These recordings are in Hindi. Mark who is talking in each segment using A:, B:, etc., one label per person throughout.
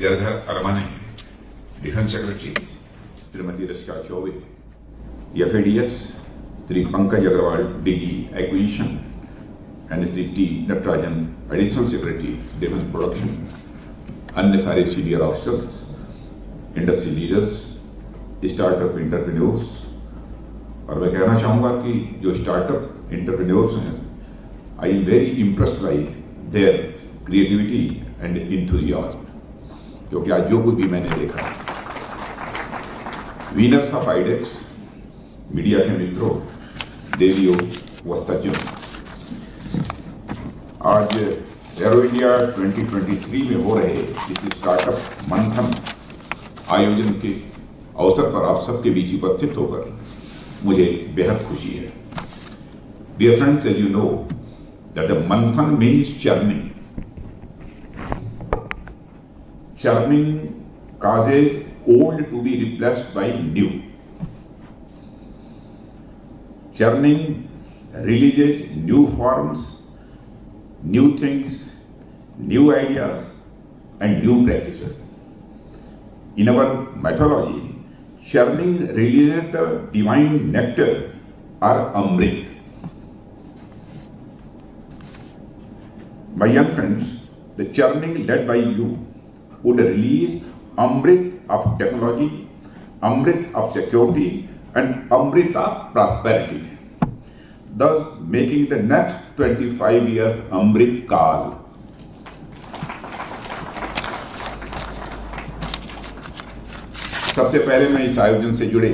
A: Vidyadhar Armane, defence secretary Shrimati Rasika Choubey, FADS Shri Pankaj Agrawal, DG acquisition, and Shri T Natarajan, additional secretary defence production, अन्य सारे senior officers, industry leaders, startup entrepreneurs. और मैं कहना चाहूँगा कि जो स्टार्टअप इंटरप्रेन्योर्स हैं, I am very impressed by their creativity and enthusiasm, क्योंकि आज जो कुछ भी मैंने देखा, विनर्स ऑफ आइडेक्स, मीडिया के मित्रों, देवियों व सज्जनों, आज एरो इंडिया 2023 में हो रहे इस स्टार्टअप मंथन आयोजन के अवसर पर आप सबके बीच उपस्थित होकर मुझे बेहद खुशी है। Dear friends, as you know that the manthan means churning. Churning causes old to be replaced by new. Churning releases new forms, new things, new ideas, and new practices. In our mythology, churning releases the divine nectar or amrit. My young friends, the churning led by you would release amrit of technology, amrit of security, and amrit of prosperity, thus making the next 25 years amrit kal. सबसे पहले मैं इस आयोजन से जुड़े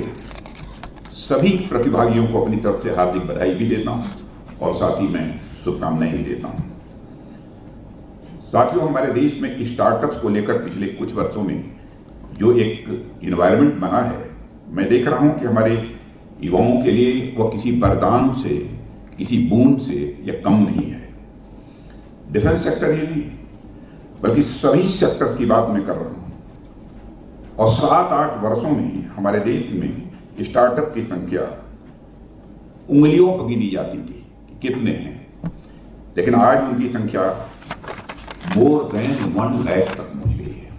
A: सभी प्रतिभागियों को अपनी तरफ से हार्दिक बधाई भी देता हूं और साथ ही मैं शुभकामनाएं भी देता हूं। साथियों, हमारे देश में स्टार्टअप्स को लेकर पिछले कुछ वर्षों में जो एक इन्वायरमेंट बना है, मैं देख रहा हूं कि हमारे युवाओं के लिए वह किसी वरदान से, किसी बूंद से यह कम नहीं है। डिफेंस सेक्टर ही नहीं, बल्कि सभी सेक्टर्स की बात मैं कर रहा हूं। और 7-8 वर्षों में हमारे देश में स्टार्टअप की संख्या उंगलियों पर गिनी जाती थी कि कितने हैं, लेकिन आज उनकी संख्या मोर देन 1 लाख तक पहुंच गई है,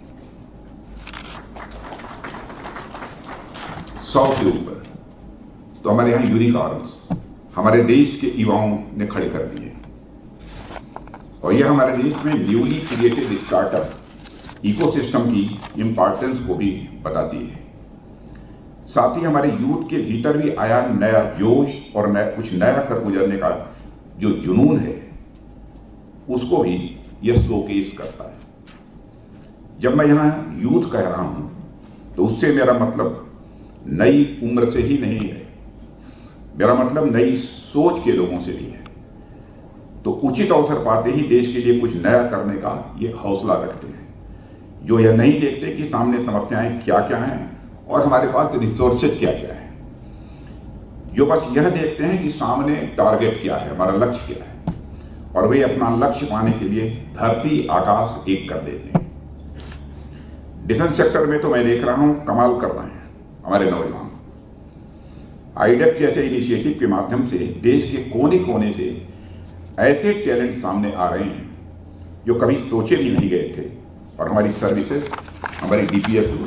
A: 100 के ऊपर। तो हमारे यहां यूनिकॉर्न्स हमारे देश के युवाओं ने खड़े कर दिए, और यह हमारे देश में न्यूली क्रिएटेड स्टार्टअप इकोसिस्टम की इंपॉर्टेंस को भी बताती है। साथ ही हमारे यूथ के भीतर भी आया नया जोश और कुछ नया कर गुजरने का जो जुनून है, उसको भी यह शोकेस करता है। जब मैं यहां यूथ कह रहा हूं तो उससे मेरा मतलब नई उम्र से ही नहीं है, मेरा मतलब नई सोच के लोगों से भी है। तो उचित अवसर पाते ही देश के लिए कुछ नया करने का ये हौसला रखते हैं, जो यह नहीं देखते कि सामने समस्याएं क्या क्या हैं और हमारे पास रिसोर्सेज क्या क्या है, जो बस यह देखते हैं कि सामने टारगेट क्या है, हमारा लक्ष्य क्या है, और वे अपना लक्ष्य पाने के लिए धरती आकाश एक कर देते हैं। डिफेंस सेक्टर में तो मैं देख रहा हूं कमाल कर रहे हैं हमारे नौजवान। आइडेक जैसे इनिशिएटिव के माध्यम से देश के कोने कोने से ऐसे टैलेंट सामने आ रहे हैं जो कभी सोचे भी नहीं गए थे, और हमारी सर्विसेज, हमारी DPSU,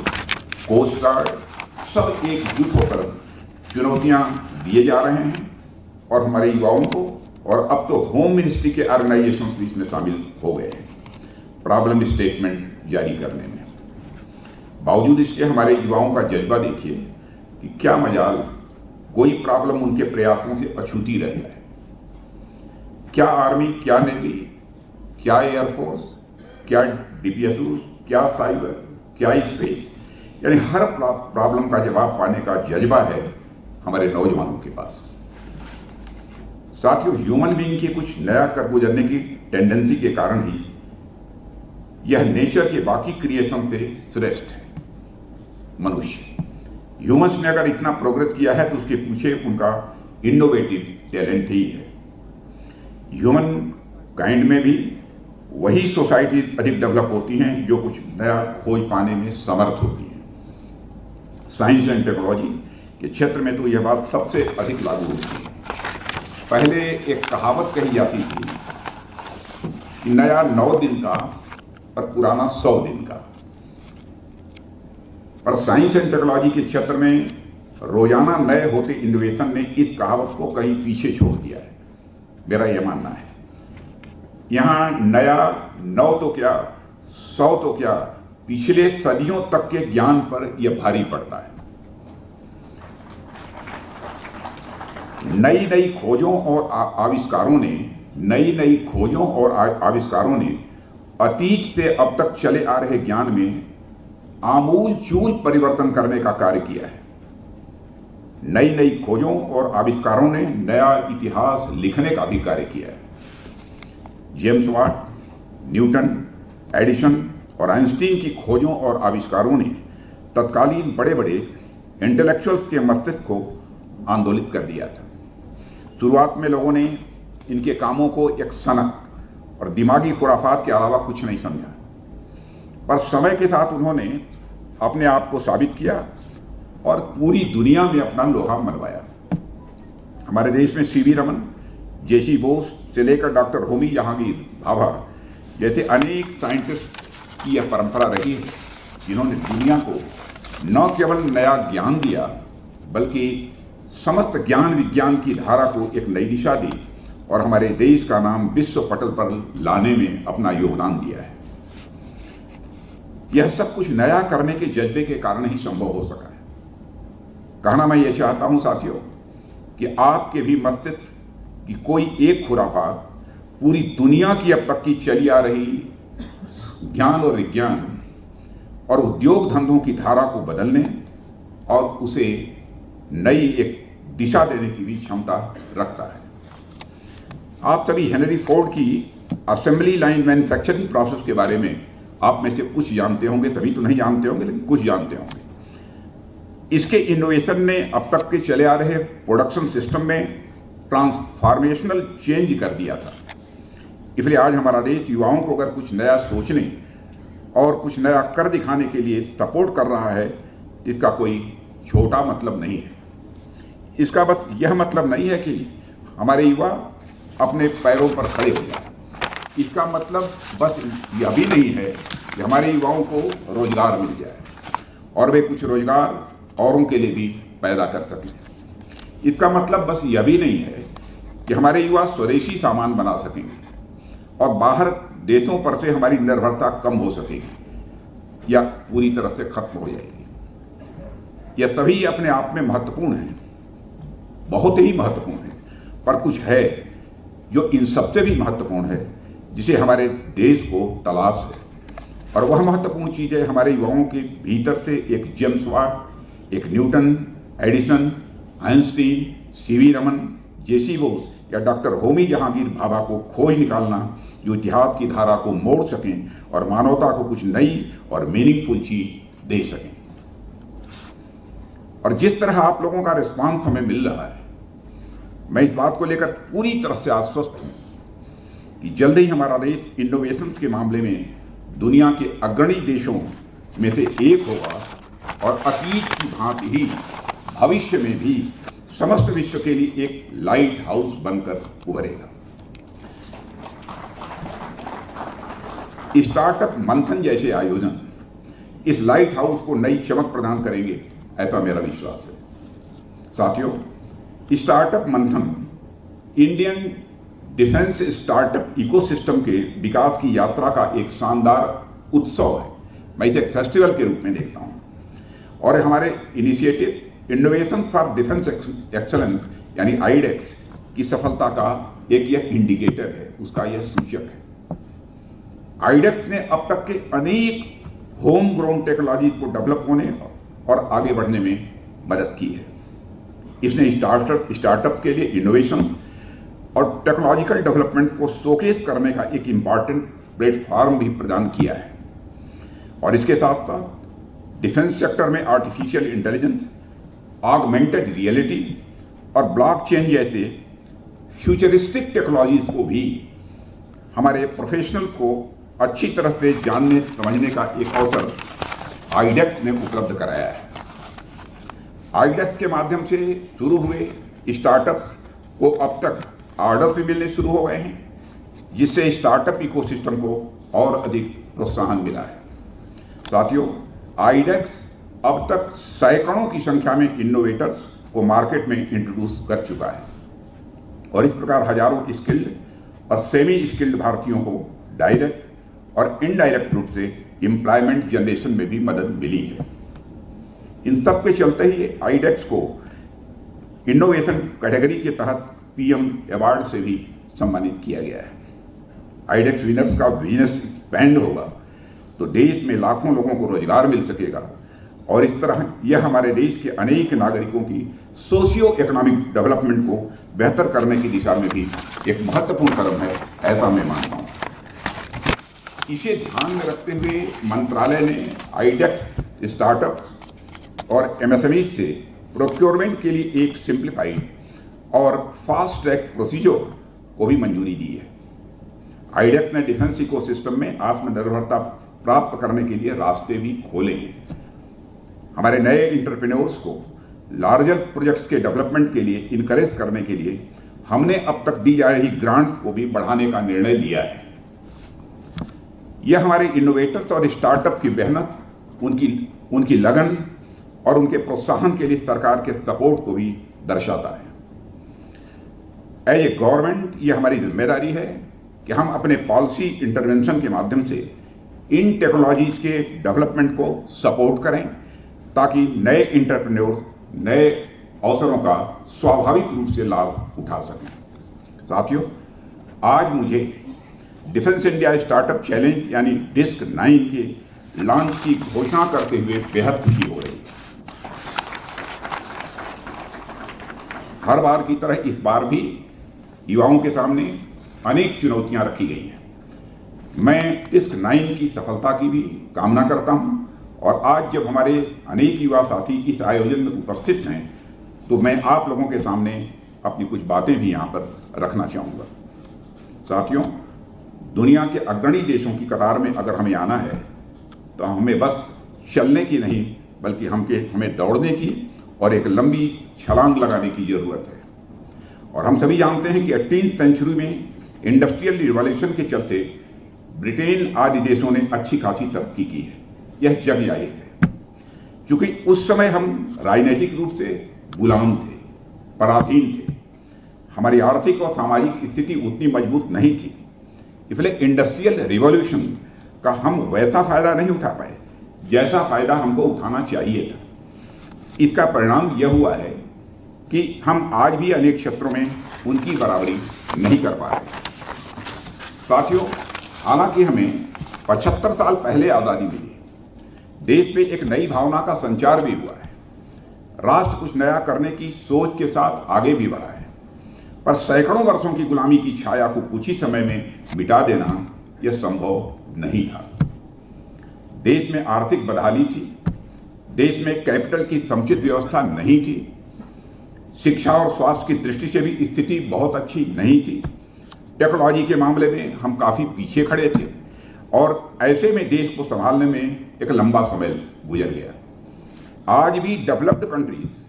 A: कोस्ट गार्ड सब एकजुट होकर चुनौतियां दिए जा रहे हैं, और हमारे युवाओं को, और अब तो होम मिनिस्ट्री के ऑर्गेनाइजेशंस भी इसमें शामिल हो गए हैं प्रॉब्लम स्टेटमेंट जारी करने में। बावजूद इसके हमारे युवाओं का जज्बा देखिए कि क्या मजाल कोई प्रॉब्लम उनके प्रयासों से अछूती रह जाए। क्या आर्मी, क्या नेवी, क्या एयरफोर्स, क्या DPSU, क्या साइबर, क्या स्पेस, यानी हर प्रॉब्लम का जवाब पाने का जज्बा है हमारे नौजवानों के पास। साथियों, ह्यूमन बीइंग की कुछ नया कर गुजरने की टेंडेंसी के कारण ही यह नेचर के बाकी क्रिएशन से श्रेष्ठ है। मनुष्य, ह्यूमंस ने अगर इतना प्रोग्रेस किया है तो उसके पीछे उनका इनोवेटिव टैलेंट ही है। ह्यूमन काइंड में भी वही सोसाइटी अधिक डेवलप होती हैं जो कुछ नया खोज पाने में समर्थ होती है। साइंस एंड टेक्नोलॉजी के क्षेत्र में तो यह बात सबसे अधिक लागू होती है। पहले एक कहावत कही जाती थी कि नया 9 दिन का और पुराना 100 दिन का। पर साइंस एंड टेक्नोलॉजी के क्षेत्र में रोजाना नए होते इनोवेशन ने इस कहावत को कहीं पीछे छोड़ दिया है, मेरा यह मानना है। यहां नया 9 तो क्या 100 तो क्या पिछले सदियों तक के ज्ञान पर यह भारी पड़ता है। नई नई खोजों और आविष्कारों ने अतीत से अब तक चले आ रहे ज्ञान में आमूल-चूल परिवर्तन करने का कार्य किया है। नई नई खोजों और आविष्कारों ने नया इतिहास लिखने का भी कार्य किया है। जेम्स वाट, न्यूटन, एडिसन और आइंस्टीन की खोजों और आविष्कारों ने तत्कालीन बड़े बड़े इंटेलेक्चुअल्स के मस्तिष्क को आंदोलित कर दिया था। शुरुआत में लोगों ने इनके कामों को एक सनक और दिमागी खुराफात के अलावा कुछ नहीं समझा, पर समय के साथ उन्होंने अपने आप को साबित किया और पूरी दुनिया में अपना लोहा मनवाया। हमारे देश में सीवी रमन, जेसी बोस से लेकर डॉक्टर होमी जहांगीर भाभा जैसे अनेक साइंटिस्ट की यह परंपरा रही है, जिन्होंने दुनिया को न केवल नया ज्ञान दिया बल्कि समस्त ज्ञान विज्ञान की धारा को एक नई दिशा दी और हमारे देश का नाम विश्व पटल पर लाने में अपना योगदान दिया है। यह सब कुछ नया करने के जज्बे के कारण ही संभव हो सका है। कहना मैं यह चाहता हूं साथियों कि आपके भी मस्तिष्क की कोई एक खुराफात पूरी दुनिया की अब तक की चली आ रही ज्ञान और विज्ञान और उद्योग धंधों की धारा को बदलने और उसे नई एक दिशा देने की भी क्षमता रखता है। आप सभी हेनरी फोर्ड की असेंबली लाइन मैन्युफैक्चरिंग प्रोसेस के बारे में आप में से कुछ जानते होंगे, सभी तो नहीं जानते होंगे लेकिन कुछ जानते होंगे। इसके इनोवेशन ने अब तक के चले आ रहे प्रोडक्शन सिस्टम में ट्रांसफॉर्मेशनल चेंज कर दिया था। इसलिए आज हमारा देश युवाओं को अगर कुछ नया सोचने और कुछ नया कर दिखाने के लिए सपोर्ट कर रहा है, इसका कोई छोटा मतलब नहीं है। इसका बस यह मतलब नहीं है कि हमारे युवा अपने पैरों पर खड़े हो जाए। इसका मतलब बस यह भी नहीं है कि हमारे युवाओं को रोजगार मिल जाए और वे कुछ रोजगार औरों के लिए भी पैदा कर सकें। इसका मतलब बस यह भी नहीं है कि हमारे युवा स्वदेशी सामान बना सकेंगे और बाहर देशों पर से हमारी निर्भरता कम हो सकेगी या पूरी तरह से खत्म हो जाएगी। यह सभी अपने आप में महत्वपूर्ण है, बहुत ही महत्वपूर्ण है, पर कुछ है जो इन सबसे भी महत्वपूर्ण है, जिसे हमारे देश को तलाश है। और वह महत्वपूर्ण चीज है हमारे युवाओं के भीतर से एक जेम्स वाट, एक Newton, Edison, Einstein, CV Raman, JC Bose या डॉक्टर होमी जहांगीर भाभा को खोज निकालना, जो इतिहास की धारा को मोड़ सकें और मानवता को कुछ नई और मीनिंगफुल चीज दे सकें। और जिस तरह आप लोगों का रिस्पांस हमें मिल रहा है, मैं इस बात को लेकर पूरी तरह से आश्वस्त हूं कि जल्द ही हमारा देश इनोवेशन के मामले में दुनिया के अग्रणी देशों में से एक होगा और अतीत की भांति ही भविष्य में भी समस्त विश्व के लिए एक लाइट हाउस बनकर उभरेगा। स्टार्टअप मंथन जैसे आयोजन इस लाइट हाउस को नई चमक प्रदान करेंगे, ऐसा मेरा विश्वास है। साथियों, स्टार्टअप मंथन इंडियन डिफेंस स्टार्टअप इकोसिस्टम के विकास की यात्रा का एक शानदार उत्सव है। मैं इसे एक फेस्टिवल के रूप में देखता हूं और हमारे initiative innovation for defence excellence यानी आईडेक्स की सफलता का एक यह इंडिकेटर है, उसका यह सूचक है। आईडेक्स ने अब तक के अनेक होम ग्रोन टेक्नोलॉजीज को डेवलप होने और आगे बढ़ने में मदद की है। इसने स्टार्टअप के लिए इनोवेशन और टेक्नोलॉजिकल डेवलपमेंट को शोकेस करने का एक इंपॉर्टेंट प्लेटफॉर्म भी प्रदान किया है। और इसके साथ साथ डिफेंस सेक्टर में आर्टिफिशियल इंटेलिजेंस, ऑगमेंटेड रियलिटी और ब्लॉकचेन जैसे फ्यूचरिस्टिक टेक्नोलॉजीज को भी हमारे प्रोफेशनल्स को अच्छी तरह से जानने समझने का एक अवसर आईडेक्स ने उपलब्ध कराया है। आईडेक्स के माध्यम से शुरू हुए स्टार्टअप्स को अब तक ऑर्डर भी मिलने शुरू हो गए हैं, जिससे स्टार्टअप इकोसिस्टम को और अधिक प्रोत्साहन मिला है। साथियों, आईडेक्स अब तक सैकड़ों की संख्या में इनोवेटर्स को मार्केट में इंट्रोड्यूस कर चुका है और इस प्रकार हजारों स्किल्ड और सेमी स्किल्ड भारतीयों को डायरेक्ट और इनडायरेक्ट रूप से एम्प्लॉयमेंट जनरेशन में भी मदद मिली है। इन सब के चलते ही आईडेक्स को इनोवेशन कैटेगरी के तहत पीएम अवार्ड से भी सम्मानित किया गया है। आईडेक्स विनर्स का बिजनेस एक्सपैंड होगा तो देश में लाखों लोगों को रोजगार मिल सकेगा और इस तरह यह हमारे देश के अनेक नागरिकों की सोशियो इकोनॉमिक डेवलपमेंट को बेहतर करने की दिशा में भी एक महत्वपूर्ण कदम है, ऐसा मैं मानता हूँ। इसे ध्यान में रखते हुए मंत्रालय ने आईडेक्स स्टार्टअप और एमएसएमई से प्रोक्योरमेंट के लिए एक सिंप्लीफाइड और फास्ट ट्रैक प्रोसीजर को भी मंजूरी दी है। आईडेक्स ने डिफेंस इकोसिस्टम में आत्मनिर्भरता प्राप्त करने के लिए रास्ते भी खोले हैं। हमारे नए एंटरप्रेन्योर्स को लार्जर प्रोजेक्ट्स के डेवलपमेंट के लिए इनकरेज करने के लिए हमने अब तक दी जा रही ग्रांट्स को भी बढ़ाने का निर्णय लिया है। यह हमारे इनोवेटर्स और स्टार्टअप की मेहनत, उनकी लगन और उनके प्रोत्साहन के लिए सरकार के सपोर्ट को भी दर्शाता है। एज ए गवर्नमेंट यह हमारी जिम्मेदारी है कि हम अपने पॉलिसी इंटरवेंशन के माध्यम से इन टेक्नोलॉजीज के डेवलपमेंट को सपोर्ट करें ताकि नए एंटरप्रेन्योर नए अवसरों का स्वाभाविक रूप से लाभ उठा सकें। साथियों, आज मुझे डिफेंस इंडिया स्टार्टअप चैलेंज यानी डिस्क 9 के लॉन्च की घोषणा करते हुए बेहद खुशी हो रही है। हर बार की तरह इस बार भी युवाओं के सामने अनेक चुनौतियां रखी गई हैं। मैं डिस्क 9 की सफलता की भी कामना करता हूं और आज जब हमारे अनेक युवा साथी इस आयोजन में उपस्थित हैं तो मैं आप लोगों के सामने अपनी कुछ बातें भी यहां पर रखना चाहूँगा। साथियों, दुनिया के अग्रणी देशों की कतार में अगर हमें आना है तो हमें बस चलने की नहीं बल्कि हमें दौड़ने की और एक लंबी छलांग लगाने की जरूरत है। और हम सभी जानते हैं कि 18वीं सेंचुरी में इंडस्ट्रियल रिवॉल्यूशन के चलते ब्रिटेन आदि देशों ने अच्छी खासी तरक्की की है, यह जग जाहिर है। क्योंकि उस समय हम राजनीतिक रूप से गुलाम थे, पराधीन थे, हमारी आर्थिक और सामाजिक स्थिति उतनी मजबूत नहीं थी, इसलिए इंडस्ट्रियल रिवॉल्यूशन का हम वैसा फायदा नहीं उठा पाए जैसा फायदा हमको उठाना चाहिए था। इसका परिणाम यह हुआ है कि हम आज भी अनेक क्षेत्रों में उनकी बराबरी नहीं कर पा रहे। साथियों, हालांकि हमें 75 साल पहले आज़ादी मिली, देश में एक नई भावना का संचार भी हुआ है, राष्ट्र कुछ नया करने की सोच के साथ आगे भी बढ़ा है, पर सैकड़ों वर्षों की गुलामी की छाया को कुछ ही समय में मिटा देना यह संभव नहीं था। देश में आर्थिक बदहाली थी, देश में कैपिटल की समुचित व्यवस्था नहीं थी, शिक्षा और स्वास्थ्य की दृष्टि से भी स्थिति बहुत अच्छी नहीं थी, टेक्नोलॉजी के मामले में हम काफ़ी पीछे खड़े थे और ऐसे में देश को संभालने में एक लंबा समय गुजर गया। आज भी डेवलप्ड कंट्रीज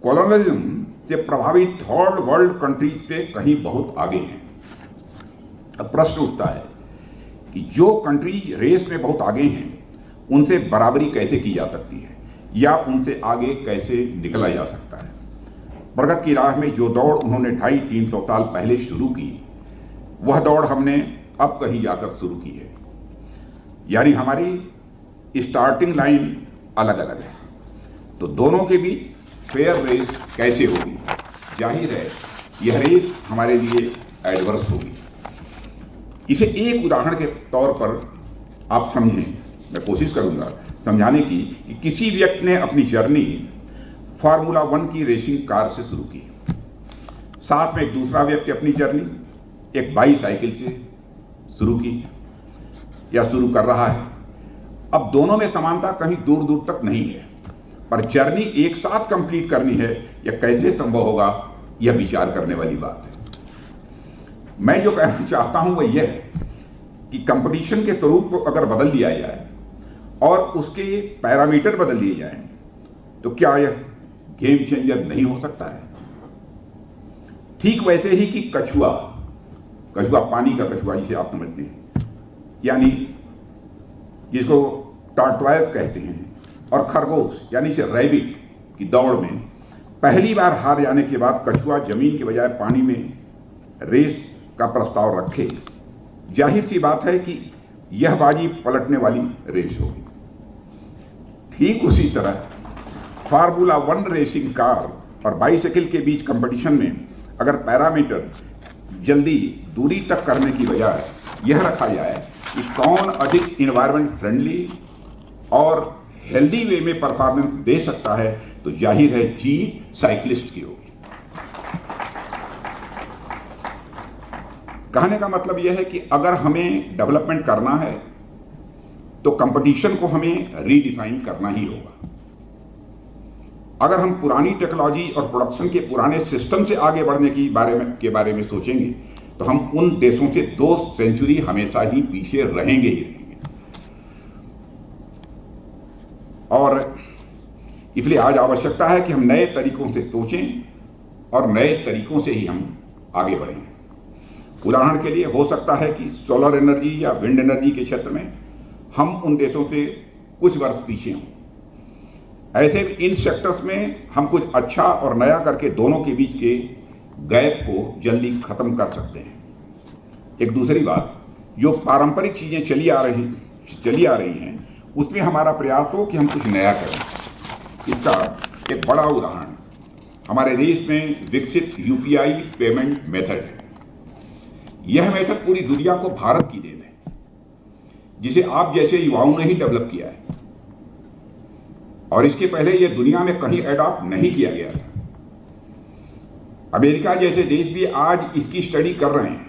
A: कॉलोनियलिज्म से प्रभावित थर्ड वर्ल्ड कंट्रीज से कहीं बहुत आगे हैं। अब प्रश्न उठता है कि जो कंट्रीज रेस में बहुत आगे हैं उनसे बराबरी कैसे की जा सकती है या उनसे आगे कैसे निकला जा सकता है। प्रगति की राह में जो दौड़ उन्होंने 250-300 साल पहले शुरू की, वह दौड़ हमने अब कहीं जाकर शुरू की है। यानी हमारी स्टार्टिंग लाइन अलग अलग है, तो दोनों के बीच फेयर रेस कैसे होगी? जाहिर है यह रेस हमारे लिए एडवर्स होगी। इसे एक उदाहरण के तौर पर आप समझें, मैं कोशिश करूंगा समझाने की कि किसी व्यक्ति ने अपनी जर्नी फार्मूला 1 की रेसिंग कार से शुरू की, साथ में एक दूसरा व्यक्ति अपनी जर्नी एक बाईसाइकिल से शुरू की या शुरू कर रहा है। अब दोनों में समानता कहीं दूर दूर तक नहीं है, पर जर्नी एक साथ कंप्लीट करनी है यह कैसे संभव होगा, यह विचार करने वाली बात है। मैं जो कहना चाहता हूं वह यह है कि कंपटीशन के स्वरूप को अगर बदल दिया जाए और उसके पैरामीटर बदल दिए जाएं तो क्या यह गेम चेंजर नहीं हो सकता है? ठीक वैसे ही कि कछुआ पानी का कछुआ जिसे आप समझते हैं, यानी जिसको टॉर्टोइज कहते हैं, और खरगोश यानी से रैबिट की दौड़ में पहली बार हार जाने के बाद कछुआ जमीन के बजाय पानी में रेस का प्रस्ताव रखे, जाहिर सी बात है कि यह बाजी पलटने वाली रेस होगी। ठीक उसी तरह फार्मूला 1 रेसिंग कार और बाइसाइकिल के बीच कंपटीशन में अगर पैरामीटर जल्दी दूरी तक करने की बजाय यह रखा जाए कि कौन अधिक इन्वायरमेंट फ्रेंडली और हेल्दी वे में परफॉर्मेंस दे सकता है, तो जाहिर है जीत साइकिलिस्ट की होगी। कहने का मतलब यह है कि अगर हमें डेवलपमेंट करना है तो कंपटीशन को हमें रीडिफाइन करना ही होगा। अगर हम पुरानी टेक्नोलॉजी और प्रोडक्शन के पुराने सिस्टम से आगे बढ़ने के बारे में सोचेंगे तो हम उन देशों से 2 सेंचुरी हमेशा ही पीछे रहेंगे ही रहेंगे। और इसलिए आज आवश्यकता है कि हम नए तरीकों से सोचें और नए तरीकों से ही हम आगे बढ़ें। उदाहरण के लिए हो सकता है कि सोलर एनर्जी या विंड एनर्जी के क्षेत्र में हम उन देशों से कुछ वर्ष पीछे हों। ऐसे इन सेक्टर्स में हम कुछ अच्छा और नया करके दोनों के बीच के गैप को जल्दी खत्म कर सकते हैं। एक दूसरी बात, जो पारंपरिक चीजें चली आ रही हैं उसमें हमारा प्रयास हो कि हम कुछ नया करें। इसका एक बड़ा उदाहरण हमारे देश में विकसित यूपीआई पेमेंट मेथड है। यह मेथड पूरी दुनिया को भारत की देन है, जिसे आप जैसे युवाओं ने ही डेवलप किया है और इसके पहले यह दुनिया में कहीं एडॉप्ट नहीं किया गया था। अमेरिका जैसे देश भी आज इसकी स्टडी कर रहे हैं।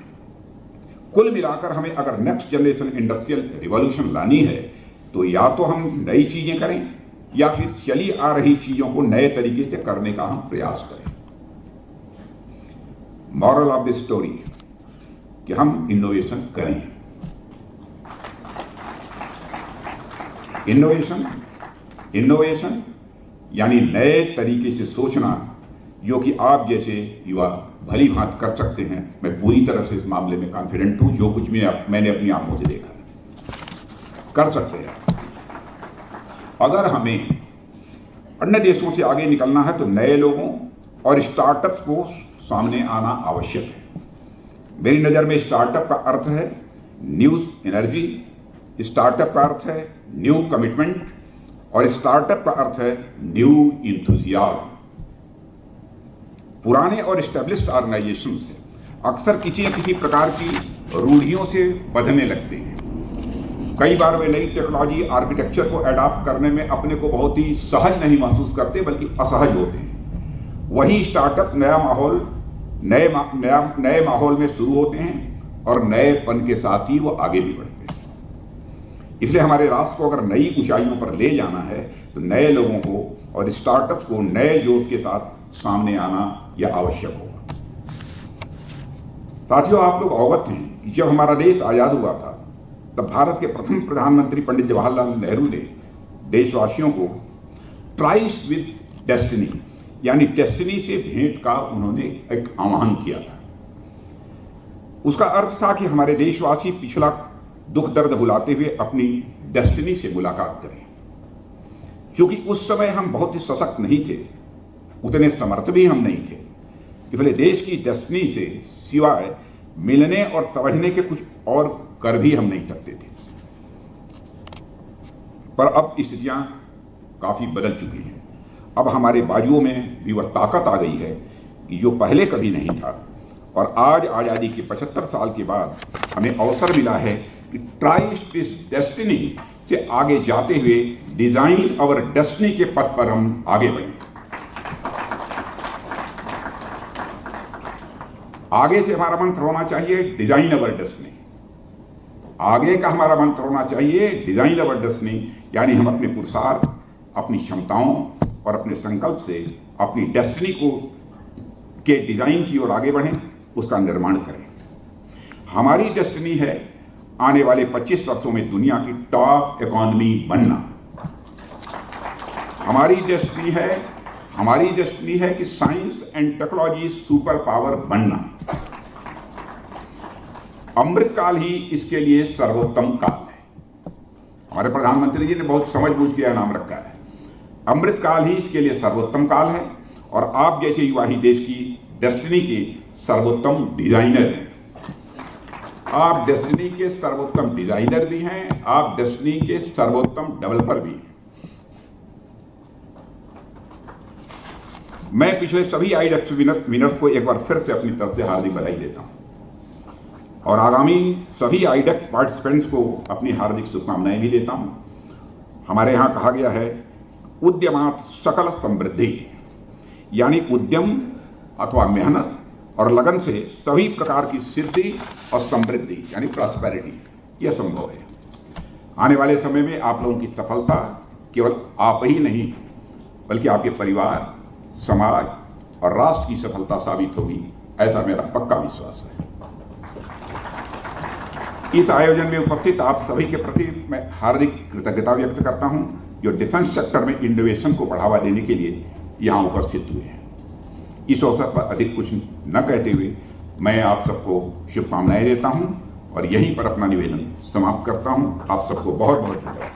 A: कुल मिलाकर हमें अगर नेक्स्ट जनरेशन इंडस्ट्रियल रिवॉल्यूशन लानी है तो या तो हम नई चीजें करें या फिर चली आ रही चीजों को नए तरीके से करने का हम प्रयास करें। मॉरल ऑफ द स्टोरी कि हम इनोवेशन करें। इनोवेशन यानी नए तरीके से सोचना, जो कि आप जैसे युवा भली भांति कर सकते हैं। मैं पूरी तरह से इस मामले में कॉन्फिडेंट हूं। जो कुछ मैंने अपनी आंखों से देखा है कर सकते हैं। अगर हमें अन्य देशों से आगे निकलना है तो नए लोगों और स्टार्टअप्स को सामने आना आवश्यक है। मेरी नजर में स्टार्टअप का अर्थ है न्यू एनर्जी, स्टार्टअप का अर्थ है न्यू कमिटमेंट और स्टार्टअप का अर्थ है न्यू इंथुजियाज्म। पुराने और एस्टेब्लिश्ड ऑर्गेनाइजेशन से अक्सर किसी न किसी प्रकार की रूढ़ियों से बंधने लगते हैं। कई बार वे नई टेक्नोलॉजी आर्किटेक्चर को अडॉप्ट करने में अपने को बहुत ही सहज नहीं महसूस करते, बल्कि असहज होते हैं। वहीं स्टार्टअप नए माहौल में शुरू होते हैं और नएपन के साथ ही वो आगे भी बढ़ते हैं। इसलिए हमारे राष्ट्र को अगर नई ऊंचाइयों पर ले जाना है तो नए लोगों को और स्टार्टअप्स को नए जोश के साथ सामने आना यह आवश्यक होगा। साथियों, आप लोग अवगत हैं कि जब हमारा देश आजाद हुआ था तब भारत के प्रथम प्रधानमंत्री पंडित जवाहरलाल नेहरू ने देशवासियों को ट्राइस्ट विद डेस्टिनी यानी डेस्टिनी से भेंट का उन्होंने एक आह्वान किया था। उसका अर्थ था कि हमारे देशवासी पिछला दुख दर्द भुलाते हुए अपनी डेस्टिनी से मुलाकात करें। क्योंकि उस समय हम बहुत ही सशक्त नहीं थे, उतने समर्थ भी हम नहीं थे, इसलिए देश की डेस्टिनी से सिवाय मिलने और समझने के कुछ और कर भी हम नहीं सकते थे। पर अब स्थितियां काफी बदल चुकी हैं। अब हमारे बाजुओं में भी वह ताकत आ गई है कि जो पहले कभी नहीं था। और आज आजादी के 75 साल के बाद हमें अवसर मिला है कि ट्राइस्ट दिस डेस्टिनी से आगे जाते हुए डिजाइन अवर डेस्टिनी के पथ पर हम आगे बढ़ें। आगे से हमारा मंत्र होना चाहिए डिजाइन अवर डेस्टिनी। आगे का हमारा मंत्र होना चाहिए डिजाइन अवर डेस्टिनी, यानी हम अपने पुरुषार्थ, अपनी क्षमताओं और अपने संकल्प से अपनी डेस्टिनी को के डिजाइन की ओर आगे बढ़ें, उसका निर्माण करें। हमारी डेस्टिनी है आने वाले 25 वर्षों में दुनिया की टॉप इकोनॉमी बनना। हमारी डेस्टिनी है कि science and technology super power बनना। अमृतकाल ही इसके लिए सर्वोत्तम काल है। हमारे प्रधानमंत्री जी ने बहुत समझ बूझ के यह नाम रखा है। अमृत काल ही इसके लिए सर्वोत्तम काल है और आप जैसे युवा ही देश की डेस्टिनी के सर्वोत्तम डिजाइनर हैं। आप डेस्टिनी के सर्वोत्तम डिजाइनर भी हैं, आप डेस्टिनी के सर्वोत्तम डेवलपर भी हैं। मैं पिछले सभी आईडेक्स विनर्स को एक बार फिर से अपनी तरफ से हार्दिक बधाई देता हूं और आगामी सभी आईडेक्स पार्टिसिपेंट्स को अपनी हार्दिक शुभकामनाएं भी देता हूं। हमारे यहां कहा गया है उद्यमात् सकल समृद्धि, यानी उद्यम अथवा मेहनत और लगन से सभी प्रकार की सिद्धि और समृद्धि यानी प्रॉस्पेरिटी यह संभव है। आने वाले समय में आप लोगों की सफलता केवल आप ही नहीं बल्कि आपके परिवार, समाज और राष्ट्र की सफलता साबित होगी, ऐसा मेरा पक्का विश्वास है। इस आयोजन में उपस्थित आप सभी के प्रति मैं हार्दिक कृतज्ञता व्यक्त करता हूं, जो डिफेंस सेक्टर में इनोवेशन को बढ़ावा देने के लिए यहां उपस्थित हुए हैं। इस अवसर पर अधिक कुछ न कहते हुए मैं आप सबको शुभकामनाएं देता हूं और यहीं पर अपना निवेदन समाप्त करता हूं। आप सबको बहुत बहुत धन्यवाद।